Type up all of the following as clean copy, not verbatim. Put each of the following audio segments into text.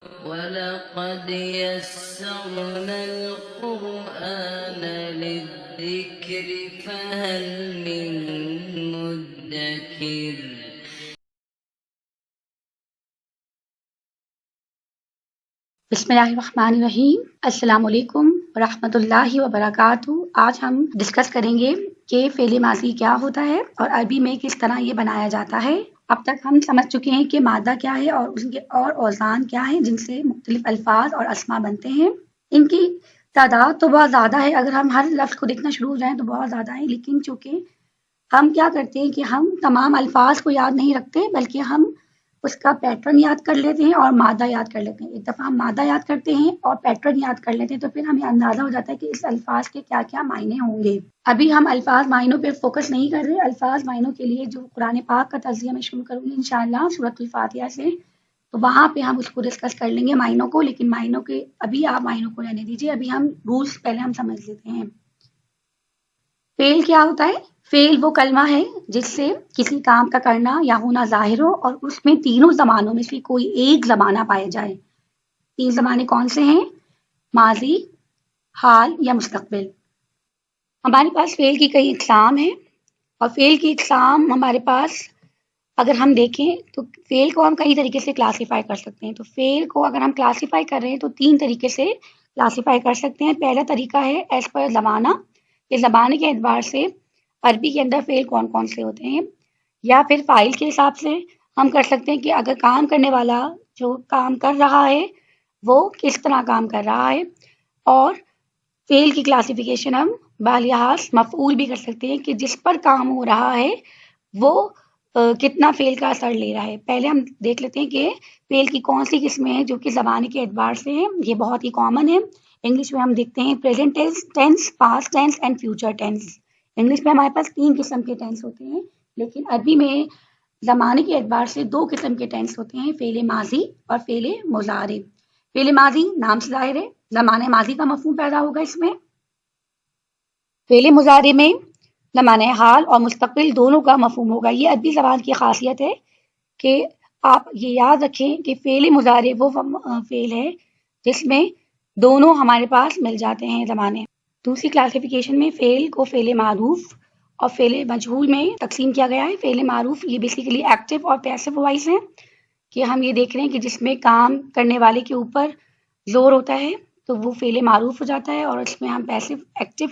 وَلَقَدْ يَسَّرْنَا الْقُرْآنَ لِلذِّكْرِ فَهَلْ مِن مُّدَّكِرٍ. بسم اللہ الرحمن الرحیم۔ السلام علیکم ورحمۃ اللہ وبرکاتہ۔ آج ہم ڈسکس کریں گے کہ فعل ماضی کیا ہوتا ہے اور عربی میں کس طرح یہ بنایا جاتا ہے۔ اب تک ہم سمجھ چکے ہیں کہ مادہ کیا ہے اور اس کے اور اوزان کیا ہیں جن سے مختلف الفاظ اور اسما بنتے ہیں۔ ان کی تعداد تو بہت زیادہ ہے، اگر ہم ہر لفظ کو دیکھنا شروع ہو جائیں تو بہت زیادہ ہے، لیکن چونکہ ہم کیا کرتے ہیں کہ ہم تمام الفاظ کو یاد نہیں رکھتے بلکہ ہم اس کا پیٹرن یاد کر لیتے ہیں اور مادہ یاد کر لیتے ہیں۔ ایک دفعہ ہم مادہ یاد کرتے ہیں اور پیٹرن یاد کر لیتے ہیں تو پھر ہمیں اندازہ ہو جاتا ہے کہ اس الفاظ کے کیا کیا معنی ہوں گے۔ ابھی ہم الفاظ معنوں پہ فوکس نہیں کر رہے، الفاظ معنوں کے لیے جو قرآن پاک کا تجزیہ میں شروع کروں گی انشاءاللہ سورۃ الفاتحہ سے، تو وہاں پہ ہم اس کو ڈسکس کر لیں گے معنوں کو، لیکن معنوں کے ابھی آپ معنوں کو رہنے دیجیے، ابھی ہم رولز پہلے ہم سمجھ لیتے ہیں۔ فعل کیا ہوتا ہے؟ فعل وہ کلمہ ہے جس سے کسی کام کا کرنا یا ہونا ظاہر ہو اور اس میں تینوں زمانوں میں سے کوئی ایک زمانہ پایا جائے۔ تین زمانے کون سے ہیں؟ ماضی، حال یا مستقبل۔ ہمارے پاس فعل کی کئی اقسام ہیں اور فعل کی اقسام ہمارے پاس اگر ہم دیکھیں تو فعل کو ہم کئی طریقے سے کلاسیفائی کر سکتے ہیں۔ تو فعل کو اگر ہم کلاسیفائی کر رہے ہیں تو تین طریقے سے کلاسیفائی کر سکتے ہیں۔ پہلا طریقہ ہے ایز پر زمانہ، کہ زمانے کے اعتبار سے عربی کے اندر فعل کون کون سے ہوتے ہیں، یا پھر فاعل کے حساب سے ہم کر سکتے ہیں کہ اگر کام کرنے والا جو کام کر رہا ہے وہ کس طرح کام کر رہا ہے، اور فعل کی کلاسیفیکیشن ہم بالحاظ مفعول بھی کر سکتے ہیں کہ جس پر کام ہو رہا ہے وہ کتنا فعل کا اثر لے رہا ہے۔ پہلے ہم دیکھ لیتے ہیں کہ فعل کی کون سی قسمیں ہیں جو کہ زمانے کے اعتبار سے ہیں۔ یہ بہت ہی کامن ہے، انگلش میں ہم دیکھتے ہیں present tense, past tense and future tennis. English میں ہمارے پاس 3 قسم کے ٹینس ہوتے ہیں، لیکن عربی میں زمانے کے اعتبار سے 2 قسم کے ٹینس ہوتے ہیں، فعل ماضی اور فعل مضارع۔ فعل ماضی نام سے ظاہر ہے، زمانہ ماضی کا مفہوم پیدا ہوگا اس میں۔ فعل مضارع میں زمانہ حال اور مستقبل دونوں کا مفہوم ہوگا۔ یہ عربی زبان کی خاصیت ہے کہ آپ یہ یاد رکھیں کہ فعل مضارع وہ فعل ہے جس میں دونوں ہمارے پاس مل جاتے ہیں زمانے۔ دوسری کلاسیفیکیشن میں فعل کو فعل معروف اور فعل مجہول میں تقسیم کیا گیا ہے۔ فعل معروف یہ بیسیکلی ایکٹیو اور پیسو وائس ہیں، کہ ہم یہ دیکھ رہے ہیں کہ جس میں کام کرنے والے کے اوپر زور ہوتا ہے تو وہ فعل معروف ہو جاتا ہے، اور اس میں ہم پیسو ایکٹیو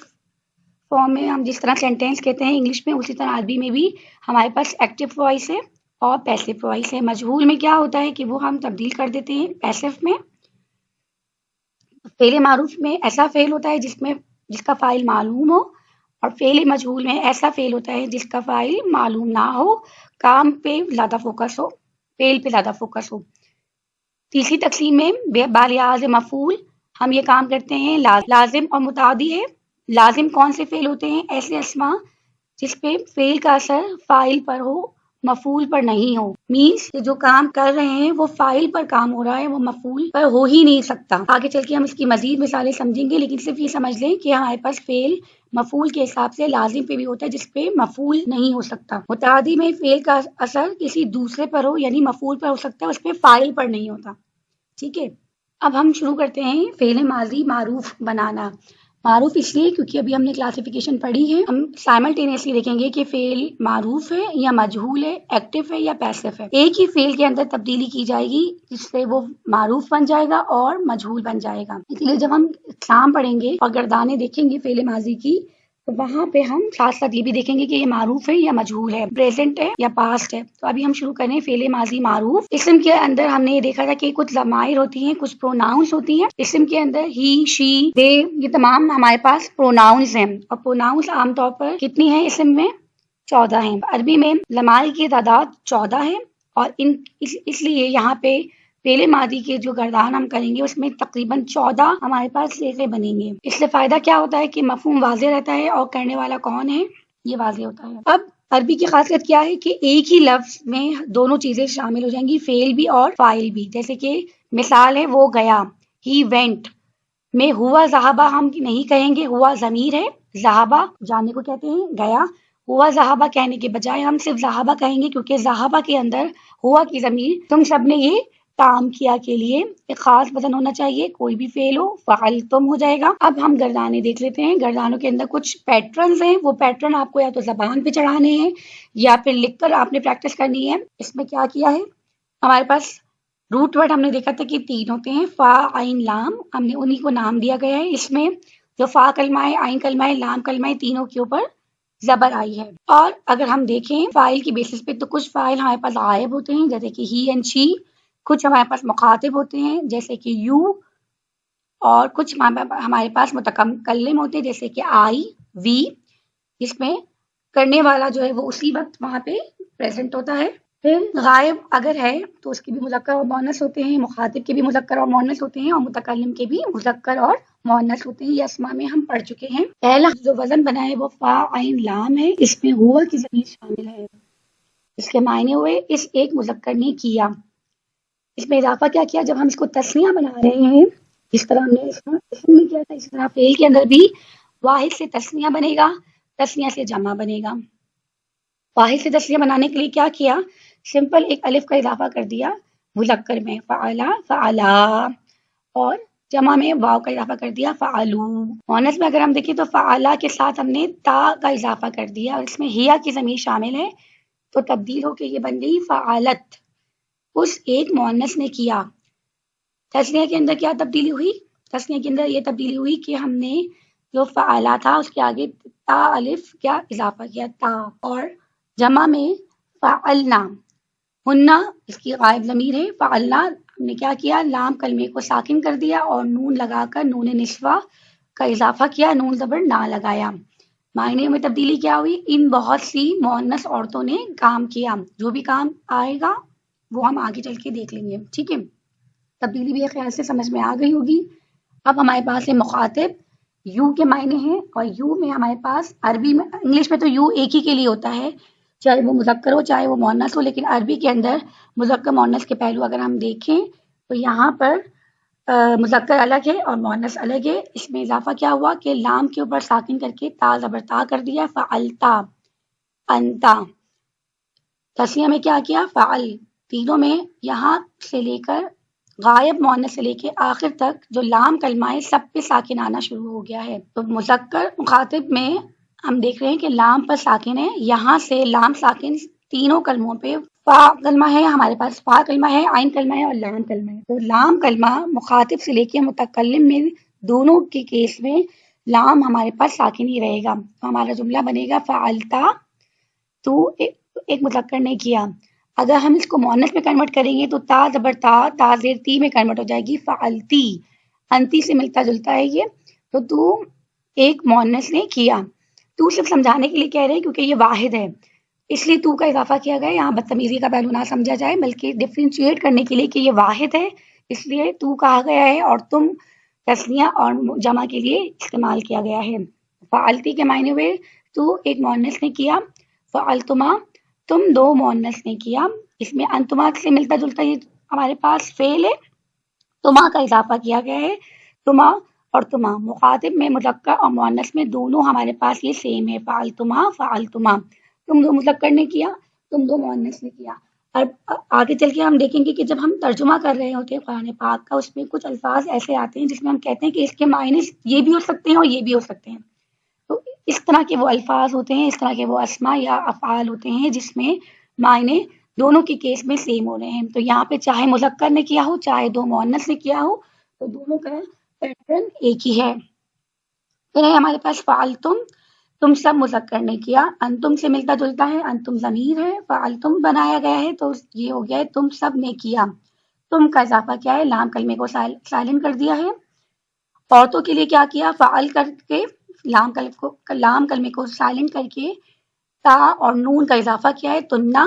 فارم میں ہم جس طرح سینٹینس کہتے ہیں انگلش میں، اسی طرح عربی میں بھی ہمارے پاس ایکٹیو وائس ہے اور پیسو وائس ہے۔ مجہول میں کیا ہوتا ہے کہ وہ ہم تبدیل کر دیتے ہیں پیسو میں۔ فعل معروف میں ایسا فعل ہوتا ہے جس کا فاعل معلوم ہو، اور فعل مجہول میں ایسا فعل ہوتا ہے جس کا فاعل معلوم نہ ہو، کام پہ زیادہ فوکس ہو، فعل پہ زیادہ فوکس ہو۔ تیسری تقسیم میں بالحاظ مفعول ہم یہ کام کرتے ہیں لازم اور متعدی ہے۔ لازم کون سے فعل ہوتے ہیں؟ ایسے اسما جس پہ فعل کا اثر فاعل پر ہو، مفعول پر نہیں ہو۔ مینس کہ جو کام کر رہے ہیں وہ فاعل پر کام ہو رہا ہے، وہ مفعول پر ہو ہی نہیں سکتا۔ آگے چل کے ہم اس کی مزید مثالیں سمجھیں گے، لیکن صرف یہ سمجھ لیں کہ ہمارے پاس فعل مفعول کے حساب سے لازم پہ بھی ہوتا ہے جس پہ مفعول نہیں ہو سکتا۔ متعدی میں فعل کا اثر کسی دوسرے پر ہو، یعنی مفعول پر ہو سکتا ہے، اس پہ فاعل پر نہیں ہوتا۔ ٹھیک ہے، اب ہم شروع کرتے ہیں فعل ماضی معروف بنانا۔ معروف اس لیے کیونکہ ابھی ہم نے کلاسیفیکیشن پڑھی ہے، ہم سائملٹینیسلی دیکھیں گے کہ فعل معروف ہے یا مجہول ہے، ایکٹیو ہے یا پیسو ہے۔ ایک ہی فعل کے اندر تبدیلی کی جائے گی جس سے وہ معروف بن جائے گا اور مجہول بن جائے گا۔ اس لیے جب ہم اقسام پڑھیں گے اور گردانے دیکھیں گے فعل ماضی کی تو وہاں پہ ہم ساتھ ساتھ یہ بھی دیکھیں گے کہ یہ معروف ہے یا مجہول ہے، پریزنٹ ہے یا پاسٹ ہے۔ تو ابھی ہم شروع کریں فعل ماضی معروف۔ اسم کے اندر ہم نے یہ دیکھا تھا کہ کچھ ضمائر ہوتی ہیں، کچھ پروناؤنس ہوتی ہیں۔ اسم کے اندر ہی، شی، دے، یہ تمام ہمارے پاس پروناؤنس ہیں، اور پروناؤنس عام طور پر کتنی ہیں اسم میں؟ 14 ہیں۔ عربی میں ضمائر کی تعداد 14 ہے، اور اس لیے یہاں پہ فعل ماضی کے جو گردان ہم کریں گے اس میں تقریباً 14 ہمارے پاس صیغے بنیں گے۔ اس سے فائدہ کیا ہوتا ہے کہ مفہوم واضح رہتا ہے اور کرنے والا کون ہے یہ واضح ہوتا ہے۔ اب عربی کی خاصیت کیا ہے کہ ایک ہی لفظ میں دونوں چیزیں شامل ہو جائیں گی، فعل بھی اور فاعل بھی۔ جیسے کہ مثال ہے وہ گیا، ہی وینٹ، میں ہوا ذہابہ ہم نہیں کہیں گے، ہوا ضمیر ہے، ذہابہ جانے کو کہتے ہیں، گیا۔ ہوا ذہابہ کہنے کے بجائے ہم صرف ذہابہ کہیں گے، کیونکہ ذہابہ کے اندر ہوا کی ضمیر تم سب نے یہ تام کیا کے لیے ایک خاص وزن ہونا چاہیے، کوئی بھی فعل ہو فعلتم ہو جائے گا۔ اب ہم گردانے دیکھ لیتے ہیں، گردانوں کے اندر کچھ پیٹرنز ہیں، وہ پیٹرن آپ کو یا تو زبان پہ چڑھانے ہیں یا پھر لکھ کر آپ نے پریکٹس کرنی ہے۔ اس میں کیا کیا ہے، ہمارے پاس روٹ ورڈ ہم نے دیکھا تھا کہ 3 ہوتے ہیں، فا عین لام، ہم نے انہی کو نام دیا گیا ہے۔ اس میں جو فا کلمہ ہے، عین کلمہ ہے، لام کلمہ ہے، تینوں کے اوپر زبر آئی ہے۔ اور اگر ہم دیکھیں فاعل کی بیسس پہ تو کچھ فاعل ہمارے پاس غائب ہوتے ہیں جیسے کہ ہی اینڈ شی، کچھ ہمارے پاس مخاطب ہوتے ہیں جیسے کہ یو، اور کچھ ہمارے پاس متکلم ہوتے ہیں جیسے کہ آئی، وی، جس میں کرنے والا جو ہے وہ اسی وقت وہاں پہ پریزنٹ ہوتا ہے۔ پھر غائب اگر ہے تو اس کے بھی مذکر اور مؤنث ہوتے ہیں، مخاطب کے بھی مذکر اور مؤنث ہوتے ہیں، اور متکلم کے بھی مذکر اور مؤنث ہوتے ہیں۔ یہ اسماء میں ہم پڑھ چکے ہیں۔ پہلا جو وزن بنا ہے وہ فا عین لام ہے، اس میں ہوا کی ضمیر شامل ہے۔ اس کے معنی ہوئے اس ایک مذکر نے کیا۔ اس میں اضافہ کیا کیا، جب ہم اس کو تسنیہ بنا رہے ہیں جس طرح ہم نے اسم میں کیا تھا، اس طرح فعل کے اندر بھی واحد سے تسنیہ بنے گا، تسنیہ سے جمع بنے گا۔ واحد سے تسنیہ بنانے کے لیے کیا کیا، سمپل ایک الف کا اضافہ کر دیا مذکر میں، فعلا فعلا، اور جمع میں واو کا اضافہ کر دیا فعلو۔ مؤنث میں اگر ہم دیکھیں تو فعلا کے ساتھ ہم نے تا کا اضافہ کر دیا، اور اس میں ہیا کی ضمیر شامل ہے تو تبدیل ہو کے یہ بن گئی فعالت، اس ایک مؤنث نے کیا۔ تسنیہ کے اندر کیا تبدیلی ہوئی، تسنیہ کے اندر یہ تبدیلی ہوئی کہ ہم نے جو فعلا تھا اس کے آگے تا الف کیا اضافہ کیا، تا، اور جمع میں فعلنا، ہننا اس کی غائب ضمیر ہے، فعلنا ہم نے کیا کیا، لام کلمے کو ساکن کر دیا اور نون لگا کر نون نسوہ کا اضافہ کیا، نون زبر نہ لگایا۔ معنی میں تبدیلی کیا ہوئی، ان بہت سی مؤنث عورتوں نے کام کیا، جو بھی کام آئے گا وہ ہم آگے چل کے دیکھ لیں گے، ٹھیک ہے۔ تبدیلی بھی خیال سے سمجھ میں آ گئی ہوگی۔ اب ہمارے پاس ہے مخاطب، یو کے معنی ہیں، اور یو میں ہمارے پاس عربی میں، انگلش میں تو یو ایک ہی کے لیے ہوتا ہے، چاہے وہ مذکر ہو چاہے وہ مؤنث ہو، لیکن عربی کے اندر مذکر مؤنث کے پہلو اگر ہم دیکھیں تو یہاں پر مذکر الگ ہے اور مؤنث الگ ہے۔ اس میں اضافہ کیا ہوا کہ لام کے اوپر ساکن کر کے تا زبر تا کر دیا، فعلتا، انتا۔ تسنیہ میں کیا کیا، فعل، تینوں میں یہاں سے لے کر غائب مؤنث سے لے کے آخر تک جو لام کلمہ ہے سب پہ ساکن آنا شروع ہو گیا ہے۔ تو مذکر مخاطب میں ہم دیکھ رہے ہیں کہ لام پر ساکن ہے، یہاں سے لام ساکن تینوں کلموں پہ، فا کلمہ ہے ہمارے پاس، فا کلمہ ہے، عین کلمہ ہے اور لام کلمہ ہے۔ تو لام کلمہ مخاطب سے لے کے متکلم میں دونوں کے کیس میں لام ہمارے پاس ساکن ہی رہے گا۔ تو ہمارا جملہ بنے گا فعلتا، تو ایک مذکر نے کیا۔ اگر ہم اس کو مؤنث میں کنورٹ کریں گے تو تا زبر تا، تا زیر تی میں کنورٹ ہو جائے گی، فعلتی، انتی سے ملتا جلتا ہے یہ، تو ایک مؤنث نے کیا۔ تو صرف سمجھانے کے لیے کہہ رہے ہیں کیونکہ یہ واحد ہے، اس لیے تو کا اضافہ کیا گیا، یہاں بدتمیزی کا پہلو نہ سمجھا جائے بلکہ ڈفرینشیٹ کرنے کے لیے کہ یہ واحد ہے، اس لیے تو کہا گیا ہے، اور تم تسنیہ اور جمع کے لیے استعمال کیا گیا ہے۔ فعلتی کے معنی ہوئے تو ایک مؤنث نے کیا، فعلتما تم دو مؤنث نے کیا۔ اس میں انتما سے ملتا جلتا یہ ہمارے پاس فعل ہے، تما کا اضافہ کیا گیا ہے، تما اور تما، مخاطب میں مذکر اور مؤنث میں دونوں ہمارے پاس یہ سیم ہے، فعلتما فعلتما، تم دو مذکر نے کیا، تم دو مؤنث نے کیا۔ اور آگے چل کے ہم دیکھیں گے کہ جب ہم ترجمہ کر رہے ہوتے ہیں قرآن پاک کا، اس میں کچھ الفاظ ایسے آتے ہیں جس میں ہم کہتے ہیں کہ اس کے معنی یہ بھی ہو سکتے ہیں اور یہ بھی ہو سکتے ہیں۔ تو اس طرح کے وہ الفاظ ہوتے ہیں، اس طرح کے وہ اسماء یا افعال ہوتے ہیں جس میں معنی دونوں کے کیس میں سیم ہو رہے ہیں۔ تو یہاں پہ چاہے مذکر نے کیا ہو چاہے دو مؤنث نے کیا ہو، تو دونوں کا پیٹرن ایک ہی ہے۔ پھر ہے ہمارے پاس فعلتم، تم سب مذکر نے کیا، انتم سے ملتا جلتا ہے، انتم ضمیر ہے، فعلتم بنایا گیا ہے تو یہ ہو گیا ہے تم سب نے کیا۔ تم کا اضافہ کیا ہے، لام کلمے کو سائلنٹ کر دیا ہے۔ عورتوں کے لیے کیا کیا، فعل کر کے لام کلمے کو سائلنٹ کر کے تا اور نون کا اضافہ کیا ہے، تننا،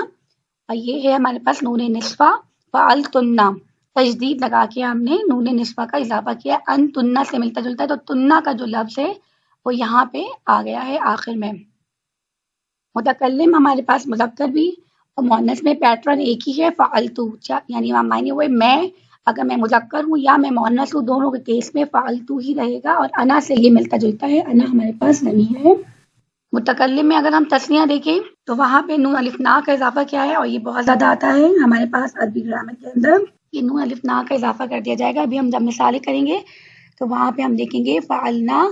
اور یہ ہے ہمارے پاس نون نسوہ، فعل تننا، تجدید لگا کے ہم نے نون نسوہ کا اضافہ کیا، ان تننا سے ملتا جلتا ہے، تو تننا کا جو لفظ ہے وہ یہاں پہ آ گیا ہے آخر میں۔ متکلم ہمارے پاس مذکر بھی اور مؤنث میں پیٹرن ایک ہی ہے، فعلتو، یعنی معنی ہوئے میں، اگر میں مذکر ہوں یا میں مؤنث ہوں دونوں کے کیس میں فعلتو ہی رہے گا، اور انا سے یہ ملتا جلتا ہے، انا ہمارے پاس ضمیر ہے۔ متکلم میں اگر ہم تسنیہ دیکھیں تو وہاں پہ نون الف نا کا اضافہ کیا ہے، اور یہ بہت زیادہ آتا ہے ہمارے پاس عربی گرامر کے اندر، کہ نون الف نا کا اضافہ کر دیا جائے گا۔ ابھی ہم جب مثالیں کریں گے تو وہاں پہ ہم دیکھیں گے فعلنا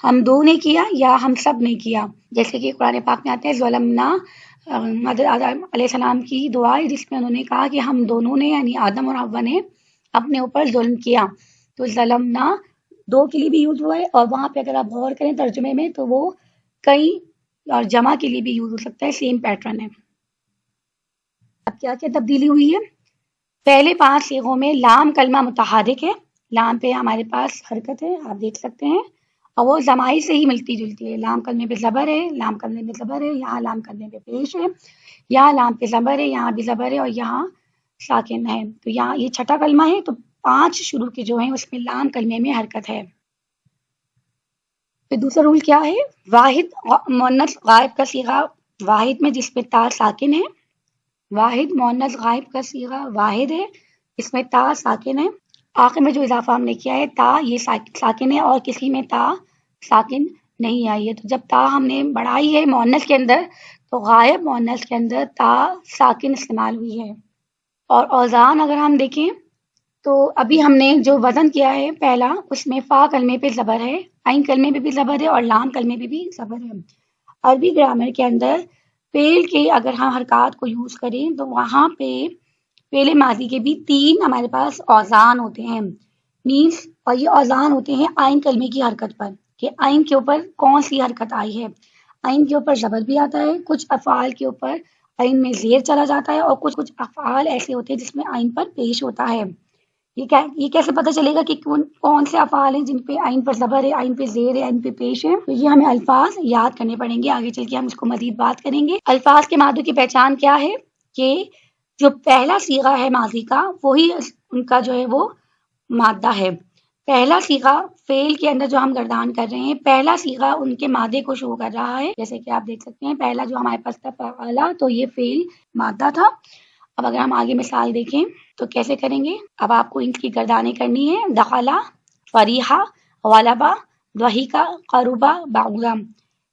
ہم دو نے کیا یا ہم سب نے کیا، جیسے کہ قرآن پاک میں آتے ہیں ظلمنا، حضرت آدم علیہ السلام کی دعا ہے جس میں انہوں نے کہا کہ ہم دونوں نے یعنی آدم اور حوا نے اپنے اوپر ظلم کیا، تو ظلمنا دو کے لیے بھی یوز ہوا ہے، اور وہاں پہ اگر آپ غور کریں ترجمے میں تو وہ کئی اور جمع کے لیے بھی یوز ہو سکتا ہے، سیم پیٹرن ہے۔ اب کیا کیا تبدیلی ہوئی ہے؟ پہلے 5 صیغوں میں لام کلمہ متحرک ہے، لام پہ ہمارے پاس حرکت ہے، آپ دیکھ سکتے ہیں، اور وہ زمائی سے ہی ملتی جلتی ہے، لام کلمے پہ زبر ہے، لام کلمے پہ زبر ہے، یہاں لام کلمے پہ پیش ہے، یہاں لام پہ زبر ہے، یہاں بھی زبر ہے، اور یہاں ساکن ہے، تو یہاں یہ چھٹا کلمہ ہے، تو 5 شروع کے جو ہیں اس میں لام کلمے میں حرکت ہے۔ پھر دوسرا رول کیا ہے؟ واحد مؤنث غائب کا صیغہ واحد میں جس میں تا ساکن ہے، واحد مؤنث غائب کا صیغہ واحد ہے اس میں تا ساکن ہے، آخر میں جو اضافہ ہم نے کیا ہے تا یہ ساکن ہے، اور کسی میں تا ساکن نہیں آئی ہے، تو جب تا ہم نے بڑھائی ہے مؤنث کے اندر تو غائب مؤنث کے اندر تا ساکن استعمال ہوئی ہے۔ اور اوزان اگر ہم دیکھیں تو ابھی ہم نے جو وزن کیا ہے پہلا، اس میں فا کلمے پہ زبر ہے، عین کلمے پہ بھی زبر ہے، اور لام کلمے پہ بھی زبر ہے۔ عربی گرامر کے اندر فعل کے اگر ہم حرکات کو یوز کریں تو وہاں پہ فعل ماضی کے بھی 3 ہمارے پاس اوزان ہوتے ہیں، مینس، اور یہ اوزان ہوتے ہیں عین کلمے کی حرکت پر، کہ عین کے اوپر کون سی حرکت آئی ہے۔ عین کے اوپر زبر بھی آتا ہے، کچھ افعال کے اوپر عین میں زیر چلا جاتا ہے، اور کچھ افعال ایسے ہوتے ہیں جس میں عین پر پیش ہوتا ہے۔ یہ کیسے پتہ چلے گا کہ کون سے افعال ہیں جن پہ عین پر زبر ہے، عین پہ زیر ہے، عین پہ پیش ہے؟ تو یہ ہمیں الفاظ یاد کرنے پڑیں گے، آگے چل کے ہم اس کو مزید بات کریں گے۔ الفاظ کے مادوں کی پہچان کیا ہے؟ کہ جو پہلا صیغہ ہے ماضی کا وہی ان کا جو ہے وہ مادہ ہے۔ پہلا صیغہ فعل کے اندر جو ہم گردان کر رہے ہیں، پہلا صیغہ ان کے مادے کو شو کر رہا ہے، جیسے کہ آپ دیکھ سکتے ہیں پہلا جو ہمارے پاس تھا فعلا، تو یہ فعل مادہ تھا۔ اب اگر ہم آگے مثال دیکھیں تو کیسے کریں گے؟ اب آپ کو ان کی گردانیں کرنی ہے، دخلا، فریحہ، غلبہ، ضحکہ، قربہ، بعودا۔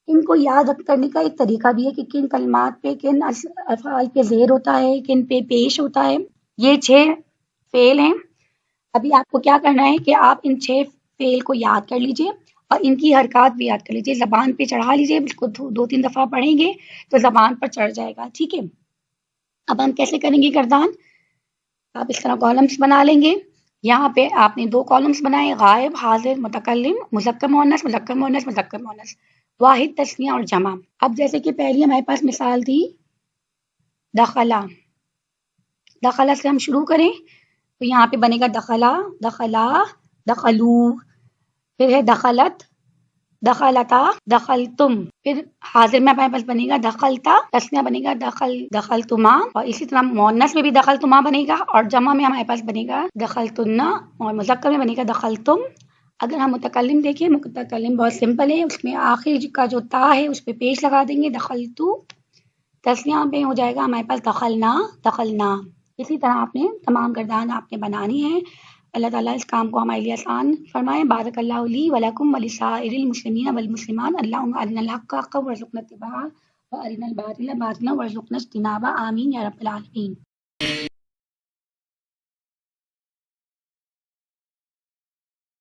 ان کو یاد کرنے کا ایک طریقہ بھی ہے کہ کن کلمات پہ کن افعال پہ زیر ہوتا ہے، کن پہ پیش ہوتا ہے۔ یہ 6 فعل ہیں۔ ابھی آپ کو کیا کرنا ہے کہ آپ ان 6 فعل کو یاد کر لیجئے اور ان کی حرکات بھی یاد کر لیجئے، زبان پہ چڑھا لیجئے، اس کو 2-3 دفعہ پڑھیں گے تو زبان پر چڑھ جائے گا، ٹھیک ہے؟ اب ہم کیسے کریں گے گردان؟ آپ اس طرح کالمس بنا لیں گے، یہاں پہ آپ نے 2 کالمس بنائے، غائب، حاضر، متکلم، مذکر مؤنث، مذکر مؤنث، مذکر مؤنث، واحد، تثنیہ اور جمع۔ اب جیسے کہ پہلی ہمارے پاس مثال تھی دخلا، دخلا سے ہم شروع کریں تو یہاں پہ بنے گا دخلا، دخلا، دخلو، پھر ہے دخلت، دخلتا، دخلتم، پھر حاضر میں ہمارے پاس بنے گا دخلتا، تثنیہ بنے گا دخلتما، اور اسی طرح مؤنث میں بھی دخلتما بنے گا، اور جمع میں ہمارے پاس بنے گا دخلتنا، اور مذکر میں بنے گا دخلتم۔ اگر ہم متکلم دیکھیں، متکلم بہت سمپل ہے، اس میں آخر کا جو تا ہے اس پہ پیش لگا دیں گے، دخلتو۔ تثنیہ پہ ہو جائے گا ہمارے پاس دخلنا، دخلنا۔ اسی طرح آپ نے تمام گردان آپ نے بنانی ہے۔ اللہ تعالیٰ اس کام کو ہمارے لیے آسان فرمائے۔ بارک اللہ لی ولکم ولسائر المسلمین والمسلمات، اللہم ارنا الحق حقا وارزقنا اتباعہ وارنا الباطل باطلا وارزقنا اجتنابہ، آمین یا رب العالمین۔